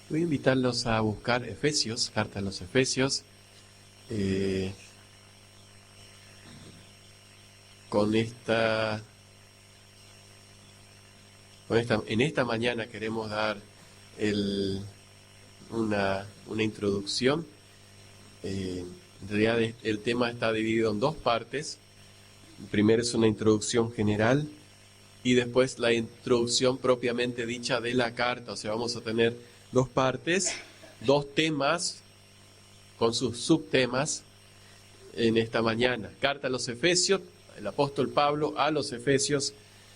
Voy a invitarlos a buscar Efesios, carta a los Efesios. Eh, en esta mañana queremos dar una introducción. En realidad el tema está dividido en dos partes. Primero es una introducción general y después la introducción propiamente dicha de la carta. O sea, vamos a tener dos partes, dos temas con sus subtemas en esta mañana. Carta a los Efesios, el apóstol Pablo a los Efesios,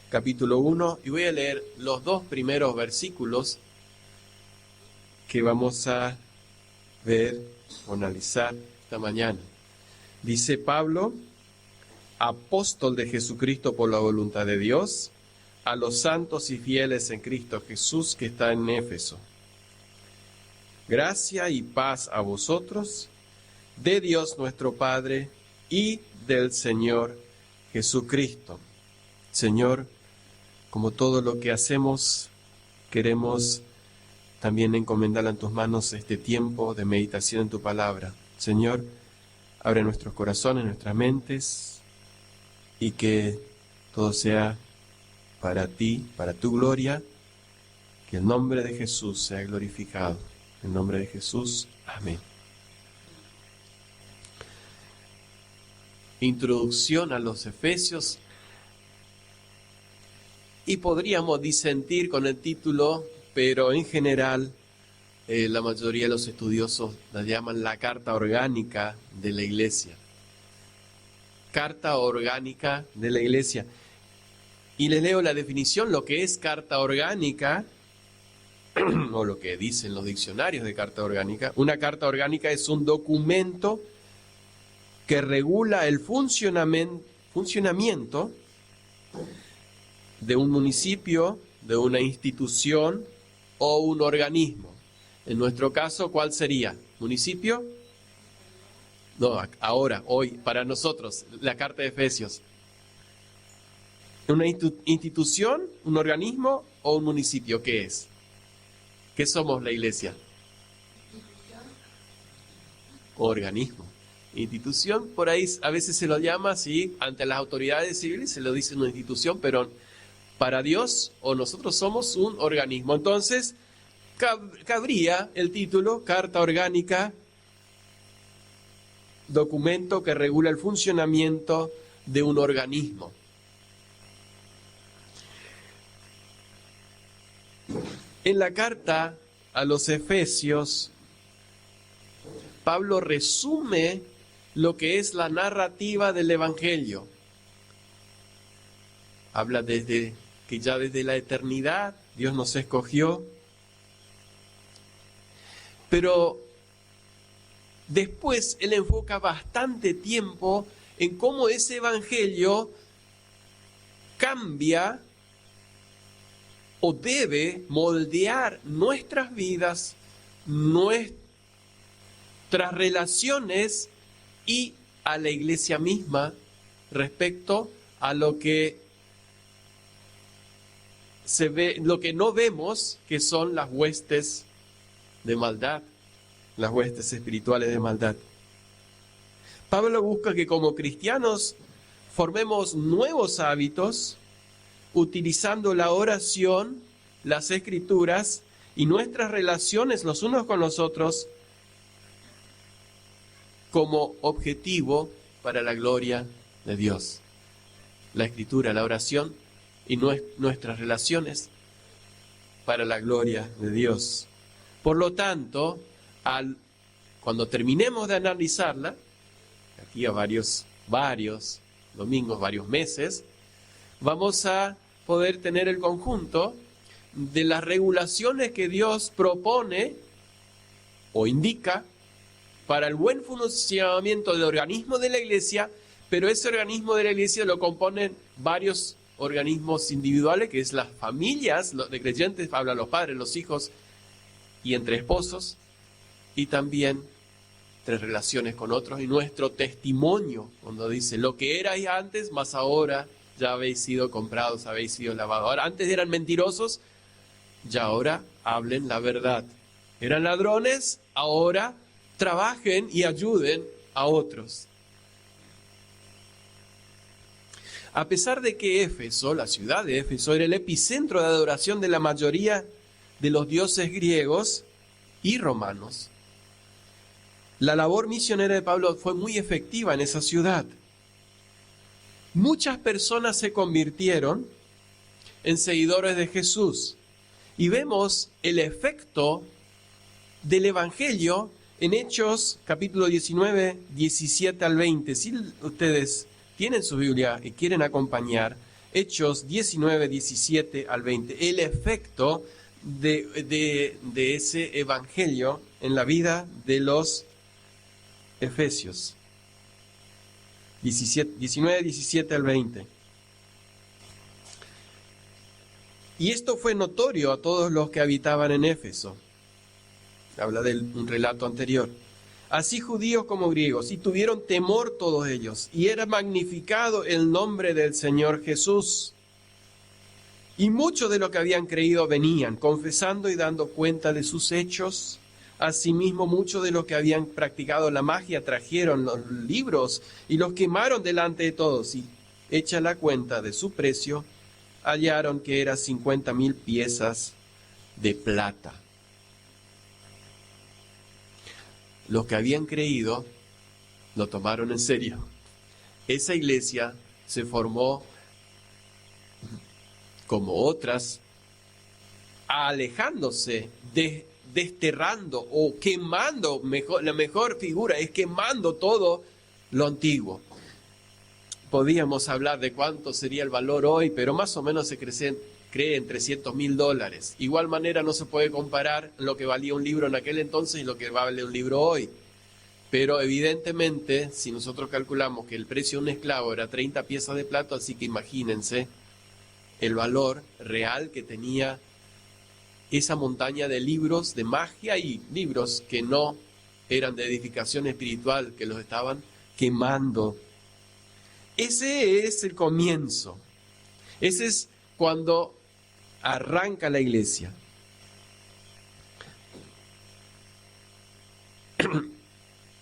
capítulo 1, y voy a leer los dos primeros versículos que vamos a ver o analizar esta mañana. Dice Pablo, apóstol de Jesucristo por la voluntad de Dios, a los santos y fieles en Cristo Jesús que está en Éfeso. Gracia y paz a vosotros, de Dios nuestro Padre y del Señor Jesucristo. Señor, como todo lo que hacemos, queremos también encomendar en tus manos este tiempo de meditación en tu palabra. Señor, abre nuestros corazones, nuestras mentes, y que todo sea para ti, para tu gloria, que el nombre de Jesús sea glorificado. En el nombre de Jesús, amén. Introducción a los Efesios. Y podríamos disentir con el título, pero en general la mayoría de los estudiosos la llaman la carta orgánica de la Iglesia. Carta orgánica de la Iglesia. Y les leo la definición, lo que es carta orgánica, o lo que dicen los diccionarios de carta orgánica. Una carta orgánica es un documento que regula el funcionamiento de un municipio, de una institución o un organismo. En nuestro caso, ¿cuál sería? ¿Municipio? No, ahora, hoy, para nosotros, la carta de Efesios. ¿Una institución, un organismo o un municipio? ¿Qué es? ¿Qué somos la Iglesia? Organismo. Institución, por ahí a veces se lo llama así, ante las autoridades civiles se lo dice una institución, pero para Dios o nosotros somos un organismo. Entonces, cabría el título, carta orgánica, documento que regula el funcionamiento de un organismo. En la carta a los Efesios, Pablo resume lo que es la narrativa del Evangelio. Habla desde que ya desde la eternidad Dios nos escogió, pero después él enfoca bastante tiempo en cómo ese Evangelio cambia o debe moldear nuestras vidas, nuestras relaciones y a la Iglesia misma respecto a lo que se ve, lo que no vemos, que son las huestes de maldad, las huestes espirituales de maldad. Pablo busca que como cristianos formemos nuevos hábitos utilizando la oración, las escrituras y nuestras relaciones los unos con los otros como objetivo para la gloria de Dios. La escritura, la oración y nuestras relaciones para la gloria de Dios. Por lo tanto, cuando terminemos de analizarla, aquí a varios domingos, varios meses, vamos a poder tener el conjunto de las regulaciones que Dios propone o indica para el buen funcionamiento del organismo de la Iglesia, pero ese organismo de la Iglesia lo componen varios organismos individuales, que es las familias de creyentes, habla los padres, los hijos y entre esposos, y también entre relaciones con otros, y nuestro testimonio, cuando dice, lo que erais antes, más ahora ya habéis sido comprados, habéis sido lavados. Ahora, antes eran mentirosos, ya ahora hablen la verdad. Eran ladrones, ahora trabajen y ayuden a otros. A pesar de que Éfeso, la ciudad de Éfeso, era el epicentro de adoración de la mayoría de los dioses griegos y romanos, la labor misionera de Pablo fue muy efectiva en esa ciudad. Muchas personas se convirtieron en seguidores de Jesús y vemos el efecto del Evangelio en Hechos capítulo 19, 17 al 20. Si ustedes tienen su Biblia y quieren acompañar, Hechos 19, 17 al 20. El efecto de ese Evangelio en la vida de los Efesios. 19, 17 al 20. Y esto fue notorio a todos los que habitaban en Éfeso. Habla de un relato anterior. Así judíos como griegos, y tuvieron temor todos ellos, y era magnificado el nombre del Señor Jesús. Y muchos de los que habían creído venían, confesando y dando cuenta de sus hechos. Asimismo, muchos de los que habían practicado la magia trajeron los libros y los quemaron delante de todos. Y hecha la cuenta de su precio, hallaron que eran 50,000 piezas de plata. Los que habían creído lo tomaron en serio. Esa iglesia se formó, como otras, alejándose, desterrando o quemando, la mejor figura es quemando todo lo antiguo. Podíamos hablar de cuánto sería el valor hoy, pero más o menos se cree en $300,000. Igual manera no se puede comparar lo que valía un libro en aquel entonces y lo que vale un libro hoy. Pero evidentemente, si nosotros calculamos que el precio de un esclavo era 30 piezas de plata, así que imagínense el valor real que tenía esa montaña de libros de magia y libros que no eran de edificación espiritual, que los estaban quemando. Ese es el comienzo. Ese es cuando arranca la iglesia.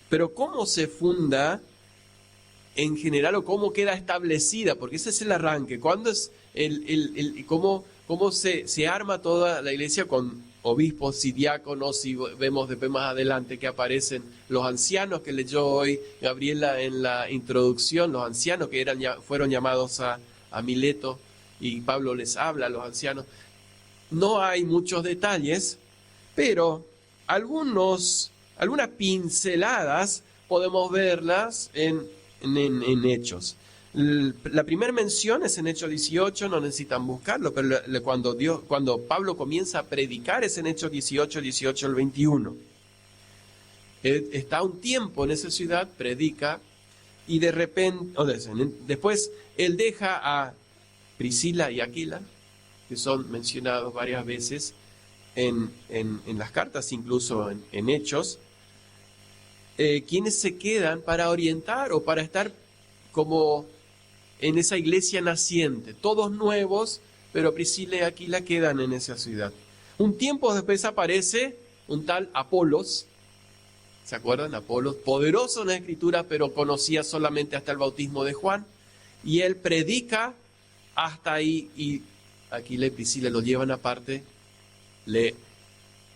Pero ¿cómo se funda en general o cómo queda establecida? Porque ese es el arranque. ¿Cuándo es cómo se arma toda la iglesia con obispos y diáconos? Y vemos después más adelante que aparecen los ancianos que leyó hoy Gabriela en la introducción, los ancianos que fueron llamados a Mileto, y Pablo les habla a los ancianos. No hay muchos detalles, pero algunas pinceladas podemos verlas en Hechos. La primera mención es en Hechos 18, no necesitan buscarlo, pero cuando Pablo comienza a predicar es en Hechos 18 al 21. Él está un tiempo en esa ciudad, predica, y de repente, después él deja a Priscila y Aquila, que son mencionados varias veces en las cartas, incluso en Hechos, quienes se quedan para orientar o para estar como en esa iglesia naciente, todos nuevos, pero Priscila y Aquila quedan en esa ciudad. Un tiempo después aparece un tal Apolos, ¿se acuerdan? Apolos, poderoso en la escritura, pero conocía solamente hasta el bautismo de Juan, y él predica hasta ahí, y Aquila y Priscila lo llevan aparte, le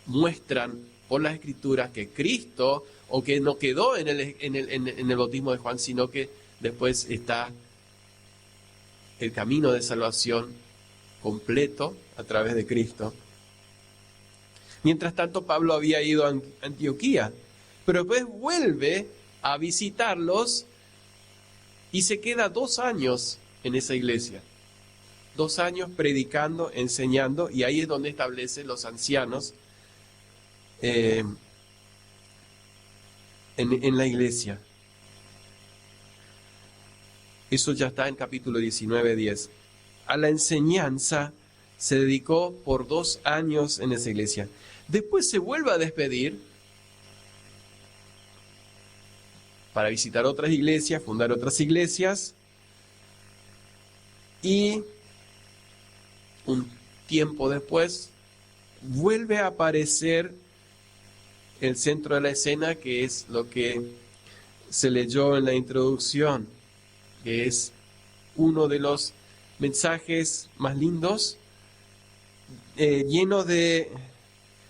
muestran por las escrituras que Cristo, o que no quedó en el bautismo de Juan, sino que después está el camino de salvación completo a través de Cristo. Mientras tanto, Pablo había ido a Antioquía, pero después vuelve a visitarlos y se queda 2 años en esa iglesia. 2 años predicando, enseñando, y ahí es donde establece los ancianos en la iglesia. Eso ya está en capítulo 19, 10. A la enseñanza se dedicó por 2 años en esa iglesia. Después se vuelve a despedir para visitar otras iglesias, fundar otras iglesias, y un tiempo después vuelve a aparecer el centro de la escena, que es lo que se leyó en la introducción, que es uno de los mensajes más lindos, lleno de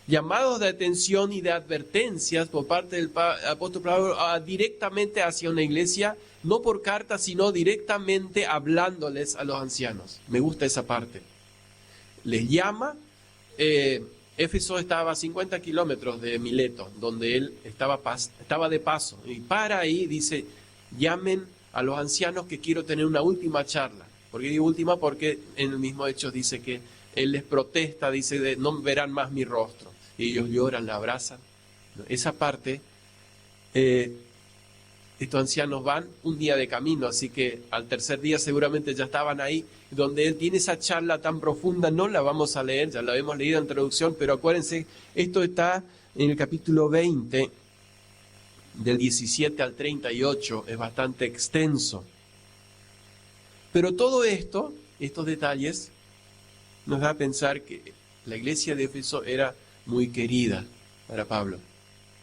llamados de atención y de advertencias por parte del apóstol Pablo directamente hacia una iglesia, no por carta, sino directamente hablándoles a los ancianos. Me gusta esa parte. Les llama. Éfeso estaba a 50 kilómetros de Mileto, donde él estaba de paso. Y para ahí dice, llamen a los ancianos que quiero tener una última charla. ¿Por qué digo última? Porque en el mismo Hechos dice que él les protesta, dice, no verán más mi rostro. Y ellos lloran, la abrazan. Esa parte, estos ancianos van un día de camino, así que al tercer día seguramente ya estaban ahí, donde él tiene esa charla tan profunda. No la vamos a leer, ya la hemos leído en traducción, pero acuérdense, esto está en el capítulo 20, del 17 al 38, es bastante extenso. Pero todo esto, estos detalles, nos da a pensar que la iglesia de Éfeso era muy querida para Pablo.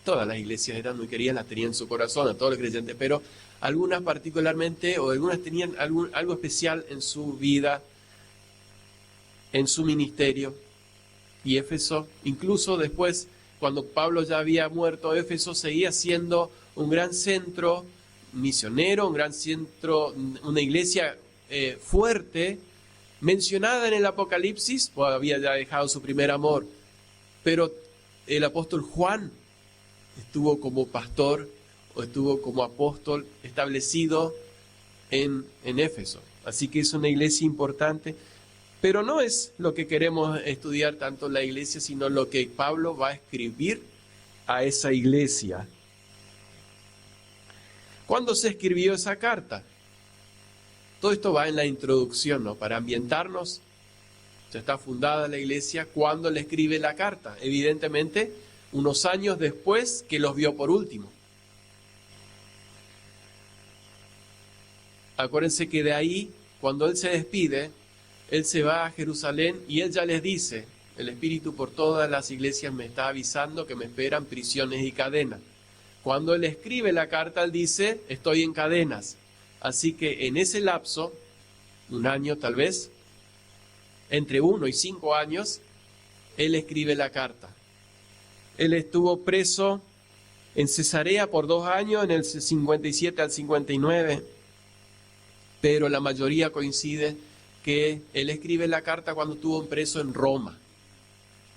Todas las iglesias eran muy queridas, las tenía en su corazón, a todos los creyentes, pero algunas particularmente, o algunas tenían algo especial en su vida, en su ministerio. Y Éfeso, incluso después, cuando Pablo ya había muerto, Éfeso seguía siendo un gran centro misionero, un gran centro, una iglesia fuerte, mencionada en el Apocalipsis, pues había ya dejado su primer amor. Pero el apóstol Juan estuvo como pastor o estuvo como apóstol establecido en Éfeso. Así que es una iglesia importante, pero no es lo que queremos estudiar tanto la iglesia, sino lo que Pablo va a escribir a esa iglesia. ¿Cuándo se escribió esa carta? Todo esto va en la introducción, ¿no? Para ambientarnos. Ya está fundada la iglesia. ¿Cuándo le escribe la carta? Evidentemente, unos años después que los vio por último. Acuérdense que de ahí, cuando él se despide, él se va a Jerusalén y él ya les dice, el Espíritu por todas las iglesias me está avisando que me esperan prisiones y cadenas. Cuando él escribe la carta, él dice, estoy en cadenas. Así que en ese lapso, un año tal vez, entre 1 y 5 años, él escribe la carta. Él estuvo preso en Cesarea por 2 años, en el 57 al 59, pero la mayoría coincide que él escribe la carta cuando estuvo preso en Roma.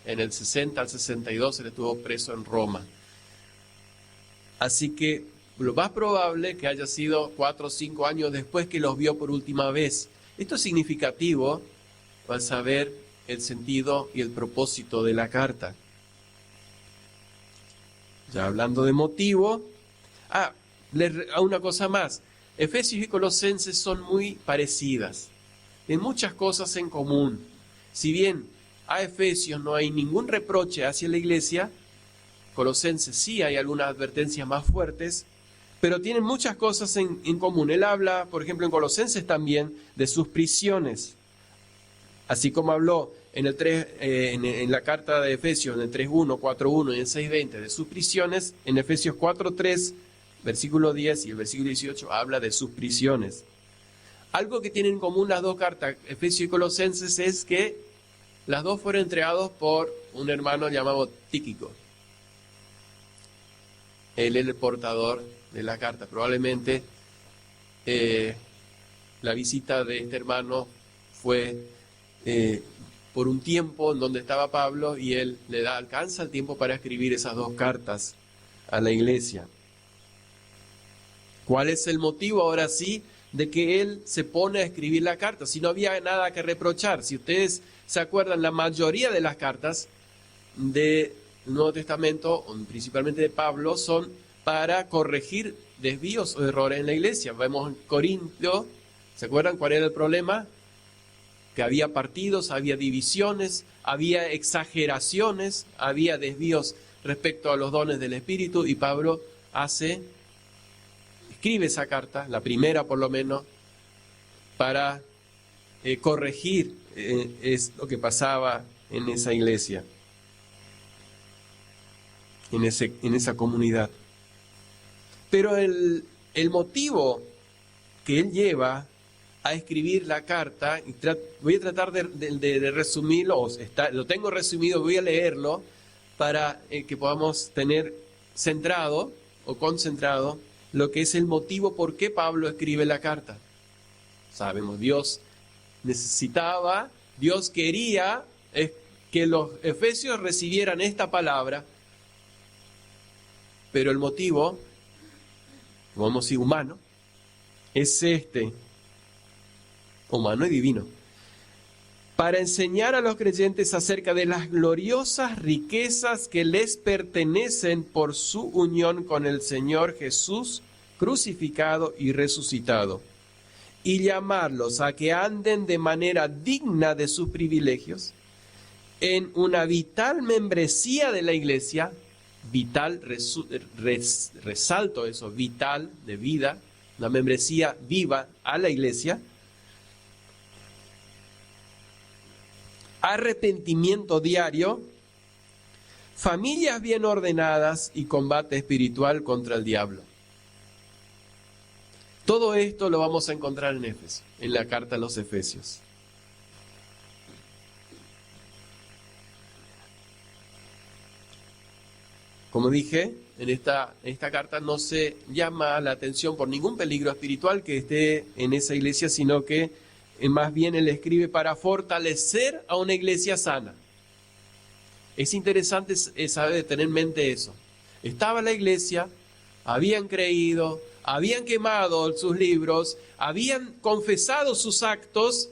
En el 60 al 62 él estuvo preso en Roma. Así que lo más probable es que haya sido 4 o 5 años después que los vio por última vez. Esto es significativo al saber el sentido y el propósito de la carta. Ya hablando de motivo, una cosa más. Efesios y Colosenses son muy parecidas, en muchas cosas en común. Si bien a Efesios no hay ningún reproche hacia la iglesia, Colosenses sí hay algunas advertencias más fuertes, pero tienen muchas cosas en común. Él habla, por ejemplo, en Colosenses también de sus prisiones. Así como habló en la carta de Efesios, en el 3.1, 4.1 y en 6.20 de sus prisiones, en Efesios 4.3, versículo 10 y el versículo 18 habla de sus prisiones. Algo que tienen en común las dos cartas, Efesios y Colosenses, es que las dos fueron entregados por un hermano llamado Tíquico. Él es el portador de la carta. Probablemente la visita de este hermano fue por un tiempo en donde estaba Pablo y él alcanza el tiempo para escribir esas dos cartas a la iglesia. ¿Cuál es el motivo ahora sí de que él se pone a escribir la carta? Si no había nada que reprochar. Si ustedes se acuerdan, la mayoría de las cartas del Nuevo Testamento, principalmente de Pablo, son para corregir desvíos o errores en la iglesia. Vemos en Corintio, ¿se acuerdan cuál era el problema? Que había partidos, había divisiones, había exageraciones, había desvíos respecto a los dones del Espíritu, y Pablo escribe esa carta, la primera por lo menos, para corregir es lo que pasaba en esa iglesia. en esa comunidad. Pero el motivo que él lleva a escribir la carta, y voy a tratar de resumirlo, lo tengo resumido, voy a leerlo para que podamos tener centrado o concentrado lo que es el motivo por qué Pablo escribe la carta. Sabemos, Dios necesitaba, Dios quería que los efesios recibieran esta palabra, pero el motivo, vamos a decir humano, es humano y divino, para enseñar a los creyentes acerca de las gloriosas riquezas que les pertenecen por su unión con el Señor Jesús, crucificado y resucitado, y llamarlos a que anden de manera digna de sus privilegios, en una vital membresía de la iglesia, vital, resalto eso, vital, de vida, una membresía viva a la iglesia, arrepentimiento diario, familias bien ordenadas y combate espiritual contra el diablo. Todo esto lo vamos a encontrar en Éfeso, en la carta a los Efesios. Como dije, en esta carta no se llama la atención por ningún peligro espiritual que esté en esa iglesia, sino que más bien él escribe para fortalecer a una iglesia sana. Es interesante saber, tener en mente eso. Estaba la iglesia, habían creído, habían quemado sus libros, habían confesado sus actos,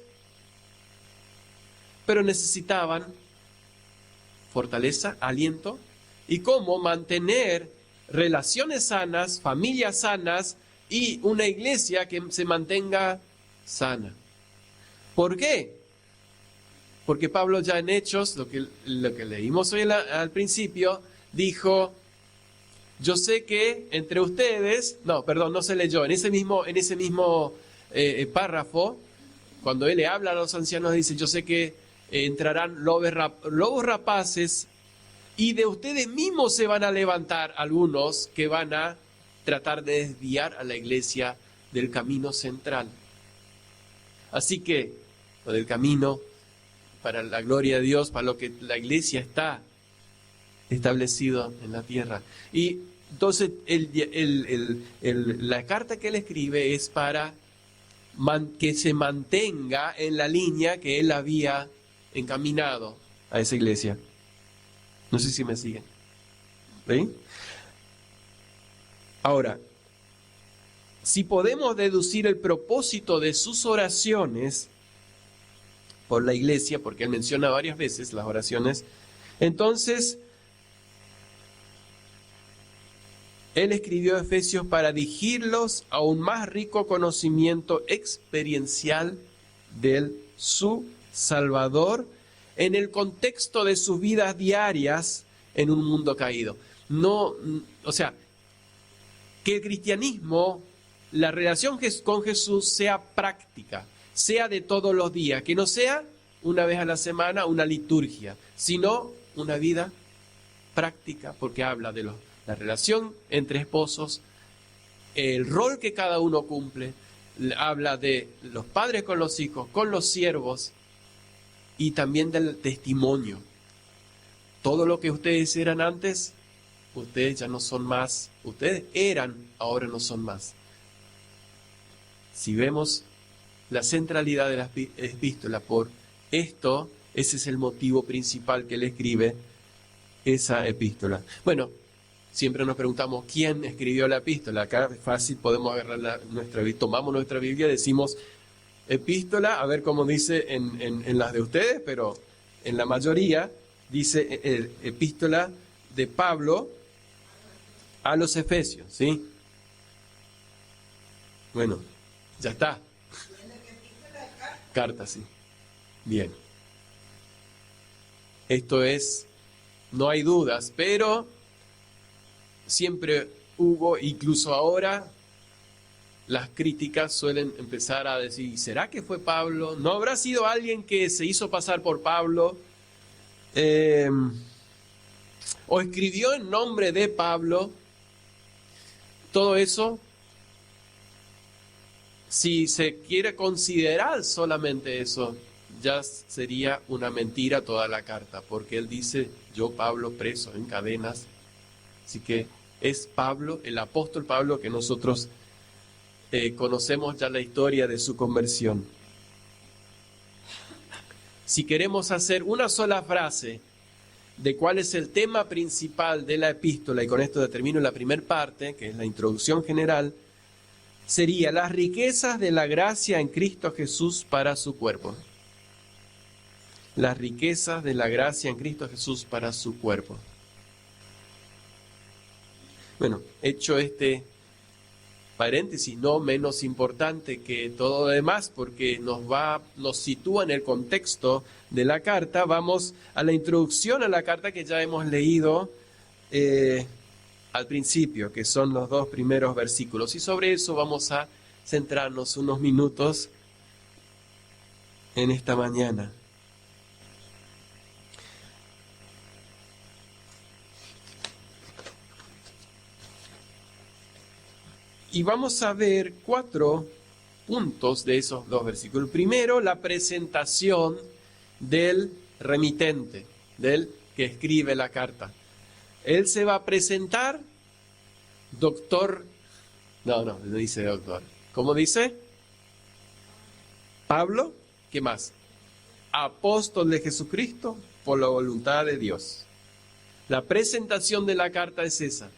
pero necesitaban fortaleza, aliento, y cómo mantener relaciones sanas, familias sanas y una iglesia que se mantenga sana. ¿Por qué? Porque Pablo ya en Hechos, lo que leímos hoy al principio, dijo: yo sé que entre ustedes, no se leyó, en ese mismo párrafo, cuando él le habla a los ancianos, dice: yo sé que entrarán lobos rapaces, y de ustedes mismos se van a levantar algunos que van a tratar de desviar a la iglesia del camino central. Así que, lo del camino para la gloria de Dios, para lo que la iglesia está establecido en la tierra. Y entonces la carta que él escribe es para que se mantenga en la línea que él había encaminado a esa iglesia. No sé si me siguen. ¿Sí? Ahora, si podemos deducir el propósito de sus oraciones por la iglesia, porque él menciona varias veces las oraciones, entonces él escribió a Efesios para dirigirlos a un más rico conocimiento experiencial de su Salvador en el contexto de sus vidas diarias en un mundo caído. Que el cristianismo, la relación con Jesús sea práctica, sea de todos los días, que no sea una vez a la semana una liturgia, sino una vida práctica, porque habla de la relación entre esposos, el rol que cada uno cumple, habla de los padres con los hijos, con los siervos, y también del testimonio. Todo lo que ustedes eran antes, ustedes ya no son más. Ustedes eran, ahora no son más. Si vemos la centralidad de la epístola por esto, ese es el motivo principal que él escribe esa epístola. Bueno, siempre nos preguntamos quién escribió la epístola. Acá es fácil, podemos agarrar tomamos nuestra Biblia, decimos epístola, a ver cómo dice en las de ustedes, pero en la mayoría dice epístola de Pablo a los Efesios, ¿sí? Bueno, ya está. Carta, sí. Bien. Esto es, no hay dudas, pero siempre hubo, incluso ahora, las críticas suelen empezar a decir: ¿será que fue Pablo? ¿No habrá sido alguien que se hizo pasar por Pablo? o escribió en nombre de Pablo. Todo eso, si se quiere considerar solamente eso, ya sería una mentira toda la carta, porque él dice, yo Pablo preso en cadenas. Así que es Pablo, el apóstol Pablo, que nosotros conocemos ya la historia de su conversión. Si queremos hacer una sola frase de cuál es el tema principal de la epístola, y con esto termino la primera parte, que es la introducción general, sería las riquezas de la gracia en Cristo Jesús para su cuerpo. Las riquezas de la gracia en Cristo Jesús para su cuerpo. Bueno, hecho este paréntesis, no menos importante que todo lo demás, porque nos sitúa en el contexto de la carta, vamos a la introducción a la carta que ya hemos leído al principio, que son los 2 primeros versículos. Y sobre eso vamos a centrarnos unos minutos en esta mañana. Y vamos a ver 4 puntos de esos 2 versículos. Primero, la presentación del remitente, del que escribe la carta. Él se va a presentar, doctor, no dice doctor. ¿Cómo dice? Pablo, ¿qué más? Apóstol de Jesucristo por la voluntad de Dios. La presentación de la carta es esa.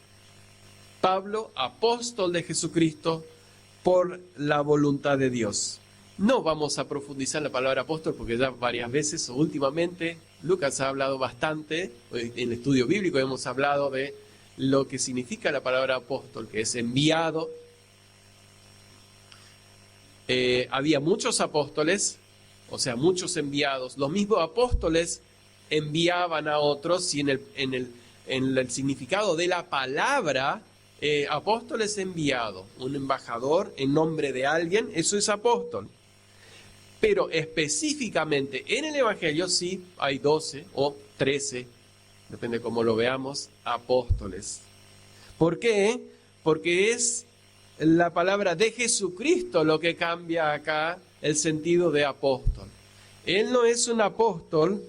Pablo, apóstol de Jesucristo por la voluntad de Dios. No vamos a profundizar en la palabra apóstol porque ya varias veces o últimamente Lucas ha hablado bastante, en el estudio bíblico hemos hablado de lo que significa la palabra apóstol, que es enviado. Había muchos apóstoles, o sea, muchos enviados. Los mismos apóstoles enviaban a otros y en el significado de la palabra, apóstol es enviado, un embajador en nombre de alguien, eso es apóstol. Pero específicamente en el Evangelio sí hay 12 o 13, depende cómo lo veamos, apóstoles. ¿Por qué? Porque es la palabra de Jesucristo lo que cambia acá el sentido de apóstol. Él no es un apóstol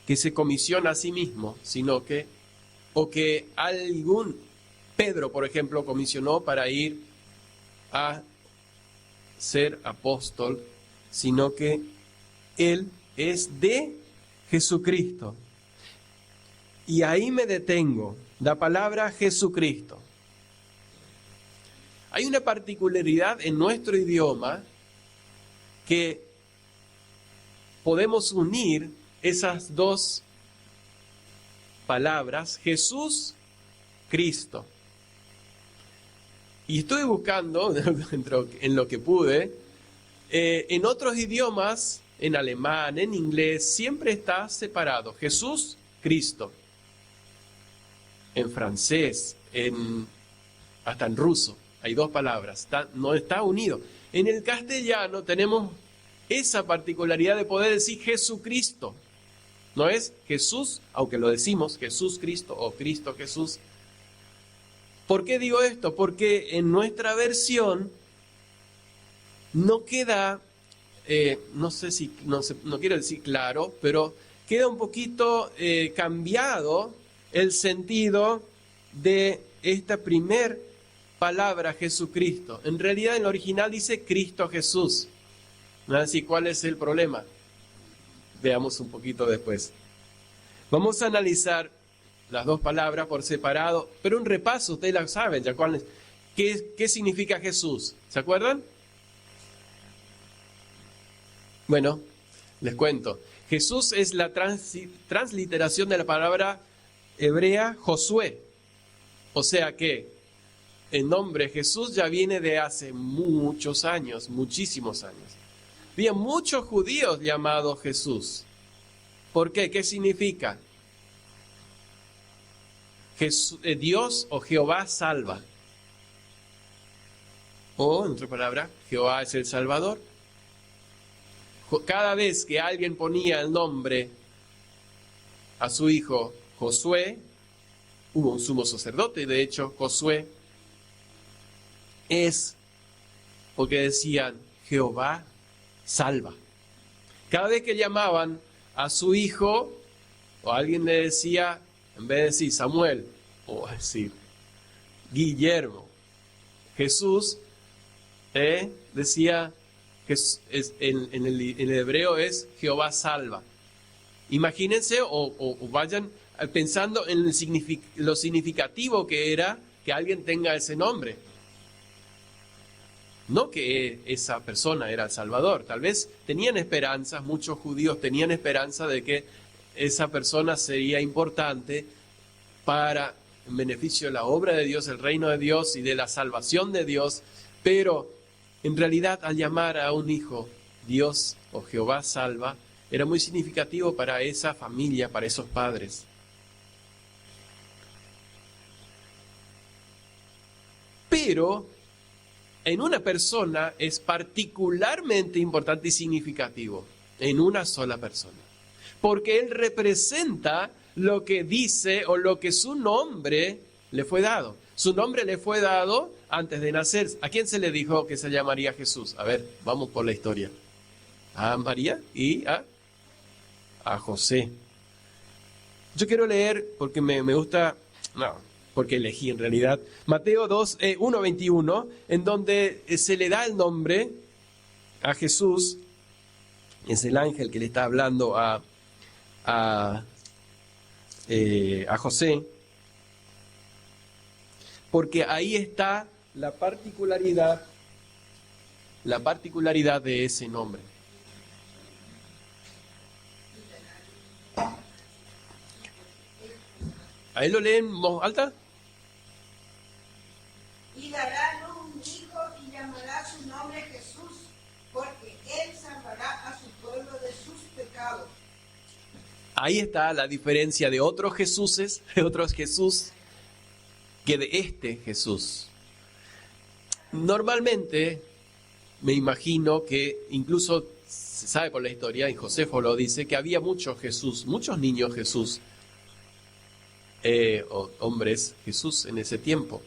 que se comisiona a sí mismo, sino que Pedro, por ejemplo, comisionó para ir a ser apóstol, sino que él es de Jesucristo. Y ahí me detengo, la palabra Jesucristo. Hay una particularidad en nuestro idioma que podemos unir esas 2 palabras, Jesús, Cristo. Y estuve buscando, en lo que pude, en otros idiomas, en alemán, en inglés, siempre está separado, Jesús, Cristo. En francés, hasta en ruso, hay 2 palabras, no está unido. En el castellano tenemos esa particularidad de poder decir Jesucristo. No es Jesús, aunque lo decimos, Jesús Cristo o Cristo Jesús. ¿Por qué digo esto? Porque en nuestra versión no queda, no quiero decir claro, pero queda un poquito cambiado el sentido de esta primer palabra Jesucristo. En realidad en el original dice Cristo Jesús. ¿No? Así, ¿cuál es el problema? Veamos un poquito después. Vamos a analizar las 2 palabras por separado, pero un repaso, ustedes la saben, ya cuál es. ¿Qué significa Jesús? ¿Se acuerdan? Bueno, les cuento. Jesús es la transliteración de la palabra hebrea Josué. O sea que el nombre Jesús ya viene de hace muchos años, muchísimos años. Había muchos judíos llamados Jesús. ¿Por qué? ¿Qué significa? Dios o Jehová salva. O, en otra palabra, Jehová es el Salvador. Cada vez que alguien ponía el nombre a su hijo Josué. Hubo un sumo sacerdote, y de hecho Josué es porque decían, Jehová salva. Cada vez que llamaban a su hijo, o alguien le decía, en vez de decir Samuel, o decir Guillermo, Jesús, decía, en el hebreo es Jehová salva. Imagínense o vayan pensando en lo significativo que era que alguien tenga ese nombre. No que esa persona era el Salvador. Tal vez tenían esperanzas, muchos judíos tenían esperanza de que esa persona sería importante para en beneficio de la obra de Dios, el reino de Dios y de la salvación de Dios, pero en realidad al llamar a un hijo Dios o Jehová salva, era muy significativo para esa familia, para esos padres. Pero en una persona es particularmente importante y significativo, en una sola persona, porque él representa lo que dice o lo que su nombre le fue dado. Su nombre le fue dado antes de nacer. ¿A quién se le dijo que se llamaría Jesús? A ver, vamos por la historia. A María y a José. Yo quiero leer, porque me gusta, porque elegí en realidad, Mateo 1:21, en donde se le da el nombre a Jesús. Es el ángel que le está hablando a José, porque ahí está la particularidad de ese nombre. ¿Ahí lo leen en voz alta? Y dará un hijo y llamará su nombre Jesús, porque él salvará a su pueblo de sus pecados. Ahí está la diferencia de otros Jesús, que de este Jesús. Normalmente, me imagino que incluso se sabe por la historia, y Josefo lo dice, que había muchos niños Jesús, o hombres Jesús en ese tiempo.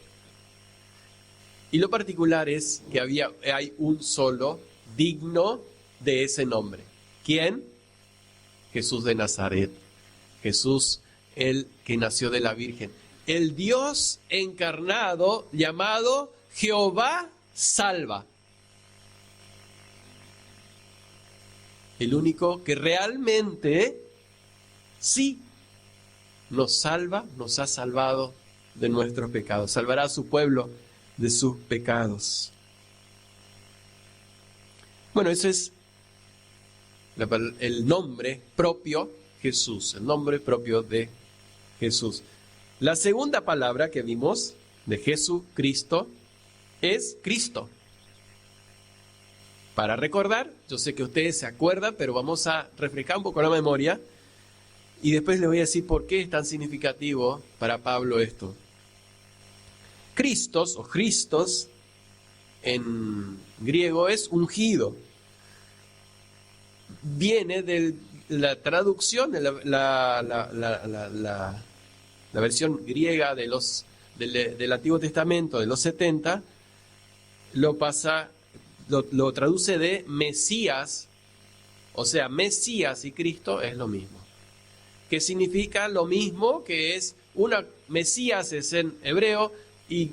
Y lo particular es que hay un solo digno de ese nombre. ¿Quién? Jesús de Nazaret. Jesús, el que nació de la Virgen. El Dios encarnado llamado Jehová salva. El único que realmente sí nos salva, nos ha salvado de nuestros pecados. Salvará a su pueblo de sus pecados. Bueno, ese es el nombre propio Jesús, el nombre propio de Jesús. La segunda palabra que vimos de Jesucristo es Cristo. Para recordar, yo sé que ustedes se acuerdan, pero vamos a refrescar un poco la memoria y después les voy a decir por qué es tan significativo para Pablo esto. Christos o Christos en griego es ungido. Viene de la traducción, de la versión griega del Antiguo Testamento, de los 70, lo traduce de Mesías, o sea, Mesías y Cristo es lo mismo. Que significa lo mismo, que es Mesías es en hebreo y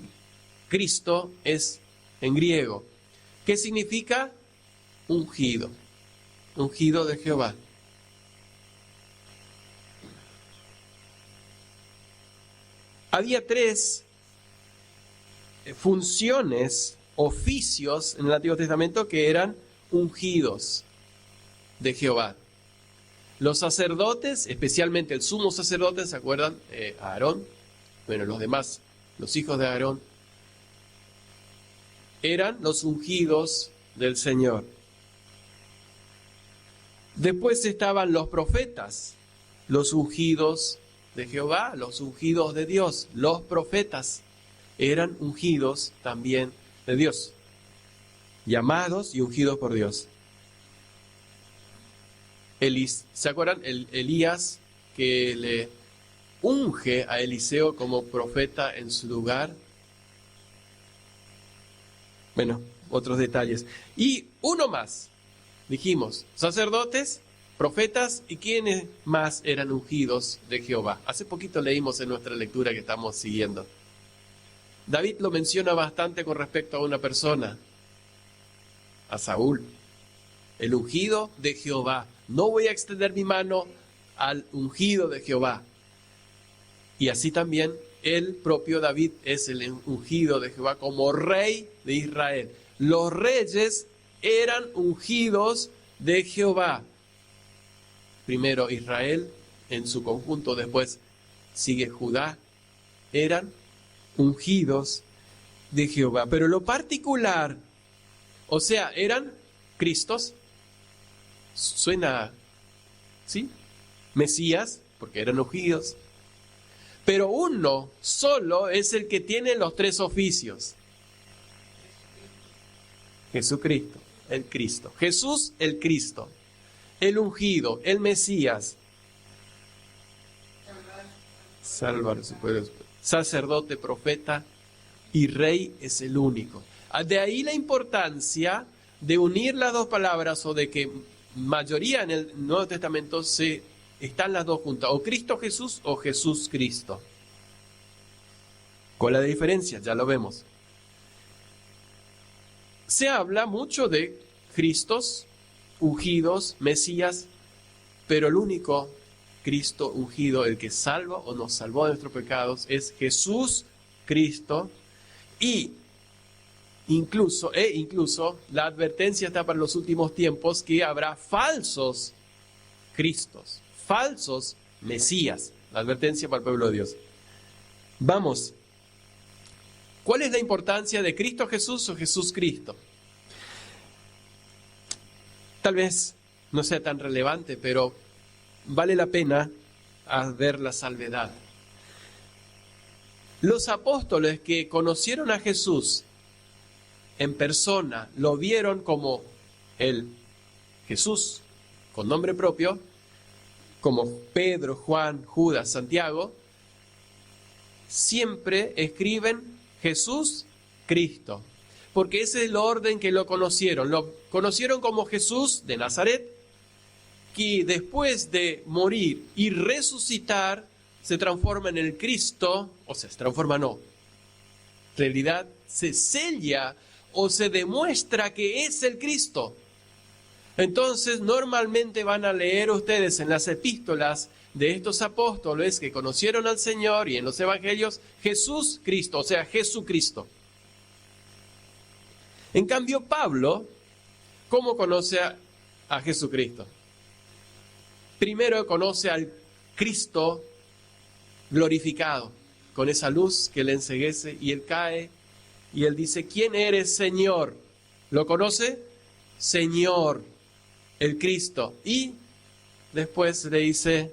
Cristo es en griego. ¿Qué significa? Ungido de Jehová. Había 3 funciones, oficios en el Antiguo Testamento que eran ungidos de Jehová. Los sacerdotes, especialmente el sumo sacerdote, ¿se acuerdan? Aarón, bueno, los demás, los hijos de Aarón, eran los ungidos del Señor. Después estaban los profetas, los ungidos de Jehová, los ungidos de Dios. Los profetas eran ungidos también de Dios, llamados y ungidos por Dios. ¿Se acuerdan? Elías, que le unge a Eliseo como profeta en su lugar. Bueno, otros detalles. Y uno más, dijimos, sacerdotes, profetas, ¿y quiénes más eran ungidos de Jehová? Hace poquito leímos en nuestra lectura que estamos siguiendo. David lo menciona bastante con respecto a una persona, a Saúl, el ungido de Jehová. No voy a extender mi mano al ungido de Jehová. Y así también el propio David es el ungido de Jehová como rey de Israel. Los reyes eran ungidos de Jehová. Primero Israel en su conjunto, después sigue Judá. Eran ungidos de Jehová. Pero lo particular, o sea, eran Cristos. Suena, ¿sí? Mesías, porque eran ungidos. Pero uno solo es el que tiene los tres oficios. Jesucristo, el Cristo. Jesús, el Cristo. El ungido, el Mesías. Salvar su pueblo. Sacerdote, profeta y rey es el único. De ahí la importancia de unir las dos palabras, o de que mayoría en el Nuevo Testamento están las dos juntas, o Cristo Jesús o Jesús Cristo. ¿Cuál es la diferencia? Ya lo vemos. Se habla mucho de Cristos, ungidos, Mesías, pero el único Cristo ungido, el que salva o nos salvó de nuestros pecados, es Jesús Cristo. Y incluso la advertencia está para los últimos tiempos, que habrá falsos Cristos, falsos Mesías. La advertencia para el pueblo de Dios. Vamos. ¿Cuál es la importancia de Cristo Jesús o Jesús Cristo? Tal vez no sea tan relevante, pero vale la pena ver la salvedad. Los apóstoles que conocieron a Jesús en persona, lo vieron como el Jesús con nombre propio, como Pedro, Juan, Judas, Santiago, siempre escriben Jesús Cristo, porque ese es el orden que lo conocieron. Lo conocieron como Jesús de Nazaret, que después de morir y resucitar se transforma en el Cristo, o sea, se transforma no, en realidad se sella o se demuestra que es el Cristo. Entonces, normalmente van a leer ustedes en las epístolas de estos apóstoles que conocieron al Señor, y en los evangelios, Jesús Cristo, o sea, Jesucristo. En cambio, Pablo, ¿cómo conoce a Jesucristo? Primero conoce al Cristo glorificado, con esa luz que le enceguece, y él cae, y él dice, ¿quién eres, Señor? ¿Lo conoce? Señor, el Cristo. Y después le dice,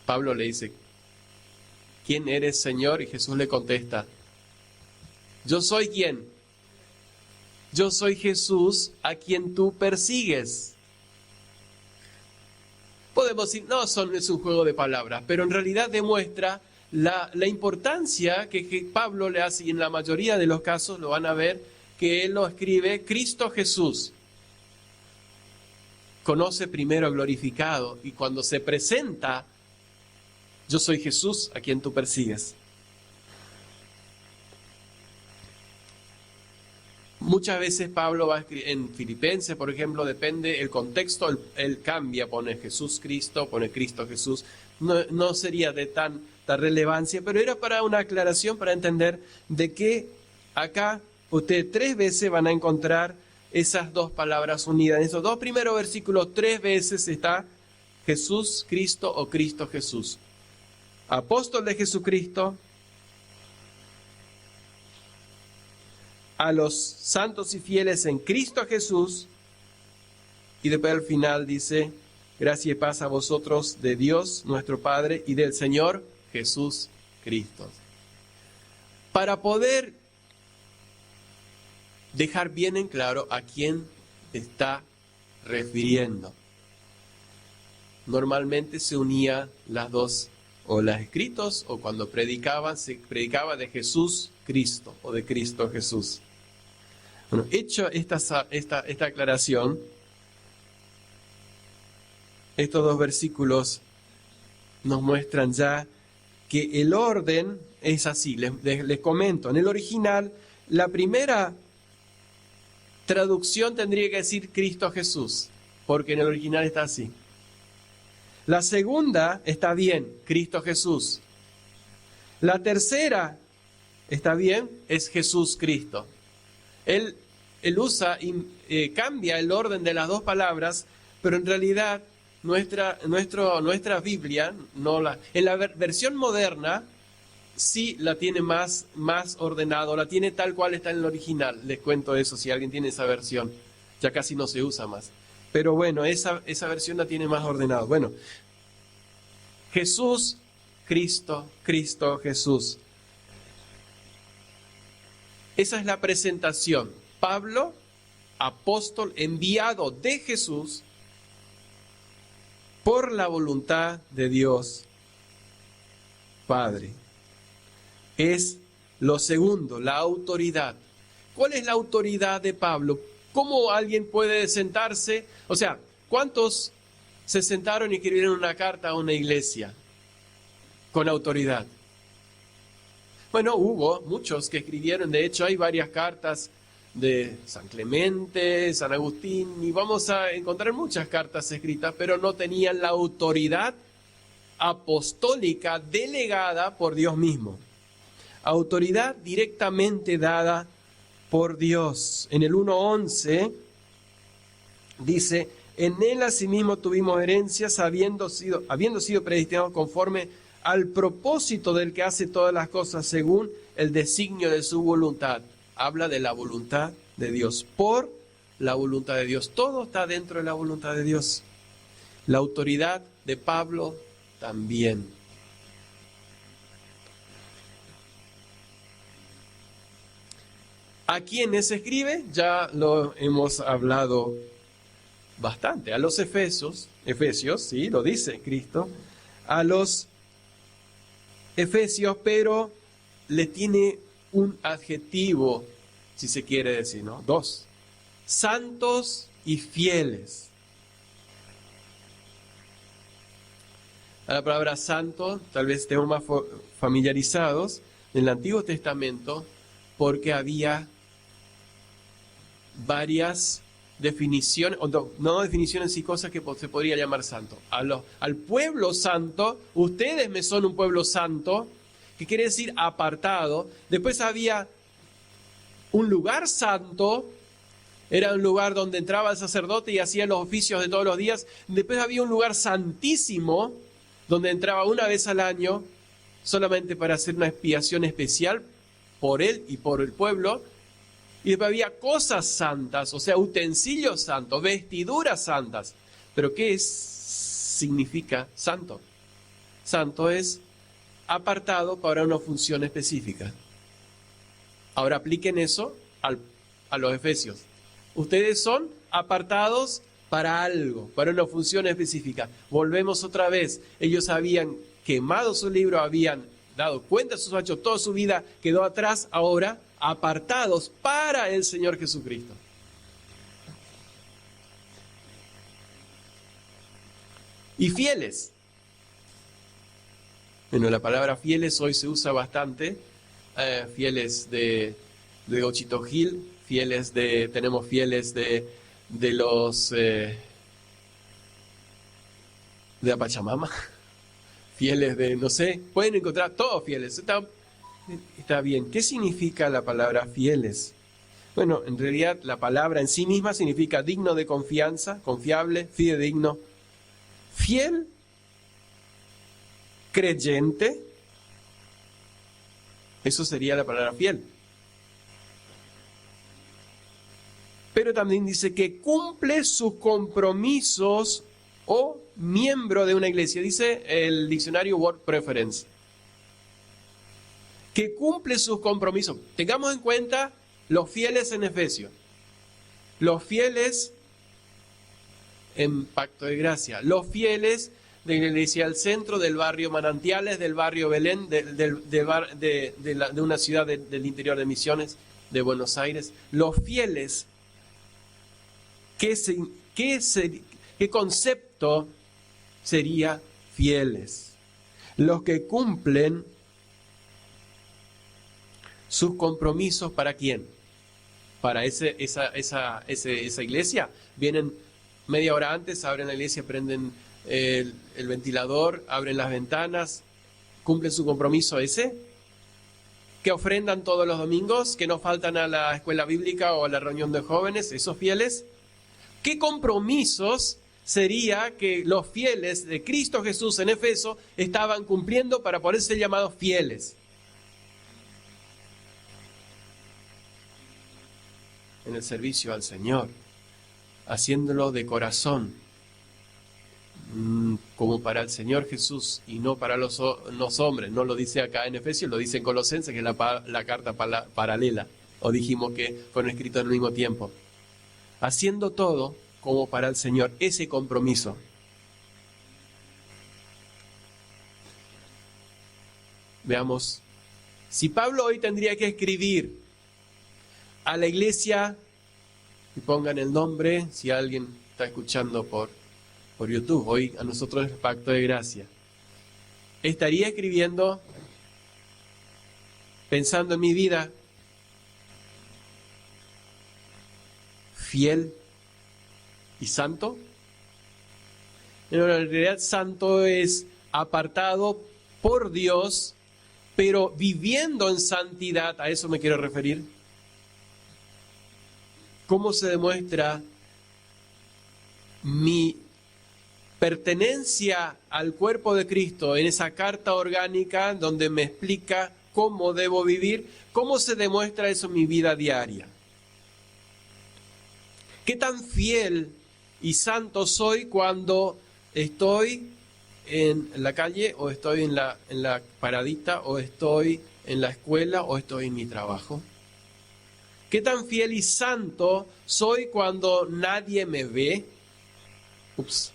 Pablo le dice, ¿quién eres, Señor? Y Jesús le contesta, yo soy ¿quién? Yo soy Jesús a quien tú persigues. Podemos decir, no, es un juego de palabras, pero en realidad demuestra la importancia que Pablo le hace, y en la mayoría de los casos lo van a ver, que él lo escribe Cristo Jesús. Conoce primero glorificado, y cuando se presenta, yo soy Jesús a quien tú persigues. Muchas veces Pablo va a escribir, en Filipenses, por ejemplo, depende el contexto, él cambia, pone Jesús Cristo, pone Cristo Jesús. No sería de tanta relevancia, pero era para una aclaración, para entender de que acá ustedes 3 veces van a encontrar esas dos palabras unidas. En esos 2 primeros versículos 3 veces está Jesús Cristo o Cristo Jesús. Apóstol de Jesucristo, a los santos y fieles en Cristo Jesús, y después al final dice, gracia y paz a vosotros de Dios nuestro Padre y del Señor Jesús Cristo. Para poder dejar bien en claro a quién está refiriendo. normalmente se unía las dos, o los escritos, o cuando predicaban, se predicaba de Jesús Cristo, o de Cristo Jesús. Bueno, hecho esta aclaración, estos dos versículos nos muestran ya que el orden es así. Les comento, en el original, la primera traducción tendría que decir Cristo Jesús, porque en el original está así. La segunda está bien, Cristo Jesús. La tercera está bien, es Jesús Cristo. Él usa y cambia el orden de las dos palabras, pero en realidad nuestra Biblia, en la versión moderna, sí la tiene más ordenado, la tiene tal cual está en el original. Les cuento eso, si alguien tiene esa versión. Ya casi no se usa más. Pero bueno, esa versión la tiene más ordenado. Bueno, Jesús, Cristo, Cristo, Jesús. Esa es la presentación. Pablo, apóstol enviado de Jesús por la voluntad de Dios Padre. Es lo segundo, la autoridad. ¿Cuál es la autoridad de Pablo? ¿Cómo alguien puede sentarse? O sea, ¿cuántos se sentaron y escribieron una carta a una iglesia con autoridad? Bueno, hubo muchos que escribieron. De hecho, hay varias cartas de San Clemente, San Agustín, y vamos a encontrar muchas cartas escritas, pero no tenían la autoridad apostólica delegada por Dios mismo. Autoridad directamente dada por Dios. En el 1:11 dice: en él asimismo tuvimos herencias, habiendo sido predestinados conforme al propósito del que hace todas las cosas según el designio de su voluntad. Habla de la voluntad de Dios, por la voluntad de Dios. Todo está dentro de la voluntad de Dios. La autoridad de Pablo también. ¿A quiénes se escribe? Ya lo hemos hablado bastante. A los Efesios, sí, lo dice Cristo. A los Efesios, pero le tiene un adjetivo, si se quiere decir, ¿no? 2. Santos y fieles. A la palabra santo, tal vez estemos más familiarizados en el Antiguo Testamento, porque había varias definiciones, no definiciones y cosas que se podría llamar santo. Al pueblo santo, ustedes me son un pueblo santo, que quiere decir apartado. Después había un lugar santo, era un lugar donde entraba el sacerdote y hacía los oficios de todos los días. Después había un lugar santísimo, donde entraba una vez al año, solamente para hacer una expiación especial por él y por el pueblo. Y después había cosas santas, o sea, utensilios santos, vestiduras santas. ¿Pero qué significa santo? Santo es apartado para una función específica. Ahora apliquen eso a los Efesios. Ustedes son apartados para algo, para una función específica. Volvemos otra vez. Ellos habían quemado su libro, habían dado cuenta de sus hechos, toda su vida quedó atrás. Ahora apartados para el Señor Jesucristo. Y fieles. Bueno, la palabra fieles hoy se usa bastante. Fieles de Ochito Gil, tenemos fieles de los de Apachamama, fieles de, no sé, pueden encontrar todos fieles. Está bien. ¿Qué significa la palabra fieles? Bueno, en realidad la palabra en sí misma significa digno de confianza, confiable, fidedigno, fiel, creyente. Eso sería la palabra fiel. Pero también dice que cumple sus compromisos o miembro de una iglesia. Dice el diccionario Word Preference. Que cumple sus compromisos. Tengamos en cuenta los fieles en Efesios, los fieles en Pacto de Gracia, los fieles de la iglesia del centro, del barrio Manantiales, del barrio Belén, de una ciudad del interior de Misiones, de Buenos Aires. Los fieles, ¿qué concepto sería fieles? Los que cumplen sus compromisos, ¿para quién? Para esa iglesia. Vienen media hora antes, abren la iglesia, prenden el ventilador, abren las ventanas, cumplen su compromiso ese. Que ofrendan todos los domingos, que no faltan a la escuela bíblica o a la reunión de jóvenes, esos fieles. ¿Qué compromisos sería que los fieles de Cristo Jesús en Efeso estaban cumpliendo para poder ser llamados fieles? En el servicio al Señor, haciéndolo de corazón, como para el Señor Jesús y no para los hombres. No lo dice acá en Efesios, lo dice en Colosenses, que es la carta paralela, o dijimos que fueron escritos al mismo tiempo. Haciendo todo como para el Señor, ese compromiso. Veamos, si Pablo hoy tendría que escribir a la iglesia, y pongan el nombre, si alguien está escuchando por YouTube, hoy a nosotros el Pacto de Gracia, estaría escribiendo pensando en mi vida fiel y santo. En realidad santo es apartado por Dios, pero viviendo en santidad, a eso me quiero referir. ¿Cómo se demuestra mi pertenencia al cuerpo de Cristo en esa carta orgánica donde me explica cómo debo vivir? ¿Cómo se demuestra eso en mi vida diaria? ¿Qué tan fiel y santo soy cuando estoy en la calle, o estoy en la paradita, o estoy en la escuela, o estoy en mi trabajo? ¿Qué tan fiel y santo soy cuando nadie me ve? Ups.